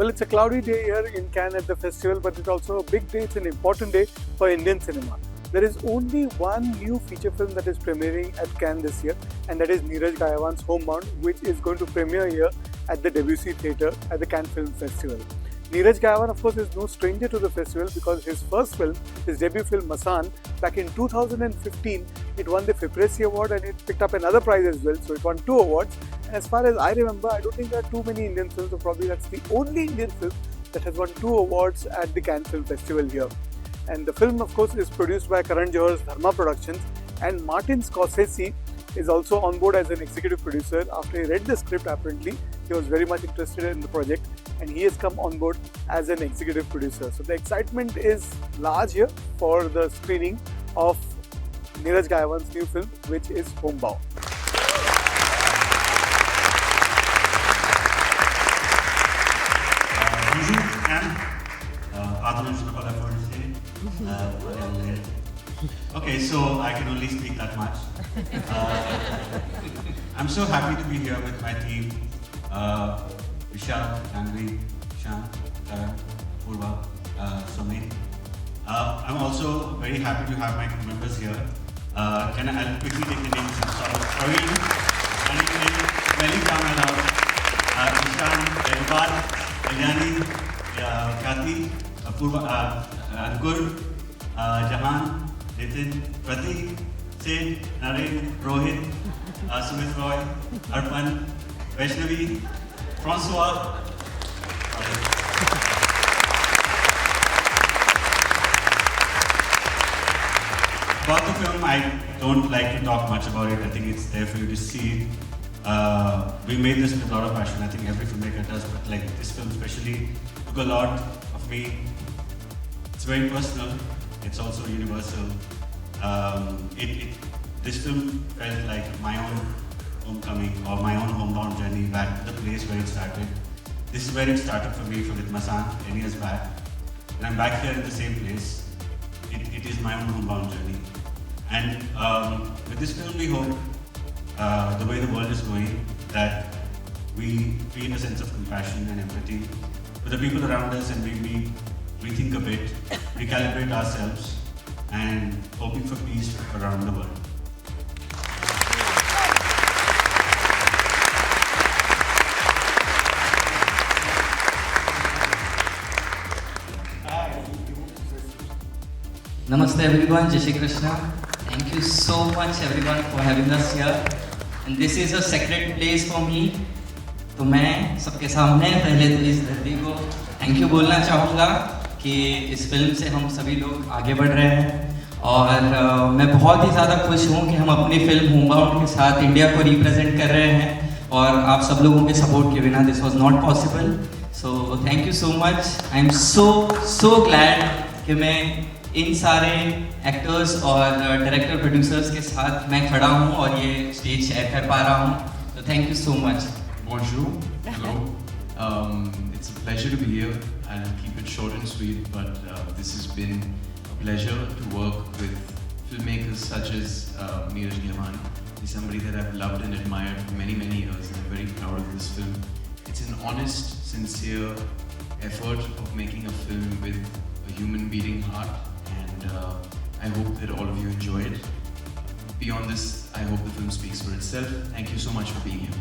Well, it's a cloudy day here in Cannes at the festival, but it's also a big day. It's an important day for Indian cinema. There is only one new feature film that is premiering at Cannes this year, and that is Neeraj Ghaywan's Homebound, which is going to premiere here at the Debussy Theatre at the Cannes Film Festival. Neeraj Ghaywan, of course, is no stranger to the festival because his first film, his debut film Masan, back in 2015, it won the Fipresi Award and it picked up another prize as well. So it won 2 awards. And as far as I remember, I don't think there are too many Indian films, so probably that's the only Indian film that has won 2 awards at the Cannes Film Festival here. And the film, of course, is produced by Karan Johar's Dharma Productions, and Martin Scorsese is also on board as an executive producer. After he read the script, apparently, he was very much interested in the project and he has come on board as an executive producer. So the excitement is large here for the screening of Neeraj Ghaywan's new film, which is Homebound. Okay, so I can only speak that much. I'm so happy to be here with my team, Vishal, Janhvi, Ishaan, Khatter, Purva, Sumit. I'm also very happy to have my crew members here. I'll quickly take the names. Sorry, Ishaan, Ghaywan, Janhvi Kapoor, Purva, Ankur, Jahan, Nitin, Pratik, Sid, Naren, Rohit, Sumit Roy, Arpan, Vaishnavi, Francois. About the film, I don't like to talk much about it. I think it's there for you to see. We made this with a lot of passion. I think every filmmaker does, but like this film especially took a lot of me. It's very personal. It's also universal. This film felt like my own homecoming or my own homebound journey back to the place where it started. This is where it started for me with Masan 10 years back. And I'm back here in the same place. It is my own homebound journey. And with this film, we hope the way the world is going, that we feel a sense of compassion and empathy for the people around us, and we rethink a bit, recalibrate ourselves, and hoping for peace around the world. Namaste everyone, Jai Shri Krishna. Thank you so much everyone for having us here. And this is a sacred place for me. तो मैं सबके सामने पहले तो इस धरती को thank you बोलना चाहूँगा कि इस फिल्म से हम सभी लोग आगे बढ़ रहे हैं और मैं बहुत ही ज़्यादा खुश हूँ कि हम अपनी फिल्म होमबाउंड के साथ इंडिया को रिप्रेजेंट कर रहे हैं और आप सब लोगों के सपोर्ट के बिना this was not possible. So thank you so much. I am so glad कि मैं इन सारे एक्टर्स और डायरेक्टर प्रोड्यूसर्स के साथ मैं खड़ा हूँ और ये स्टेज शेयर कर पा रहा हूँ. तो thank you so much. Bonjour, hello. It's a pleasure to be here. I'll keep it short and sweet, but this has been a pleasure to work with filmmakers such as Neeraj Ghaywan. He's somebody that I've loved and admired for many years, and I'm very proud of this film. It's an honest, sincere effort of making a film with a human beating heart, and I hope that all of you enjoy it. Beyond this, I hope the film speaks for itself. Thank you so much for being here.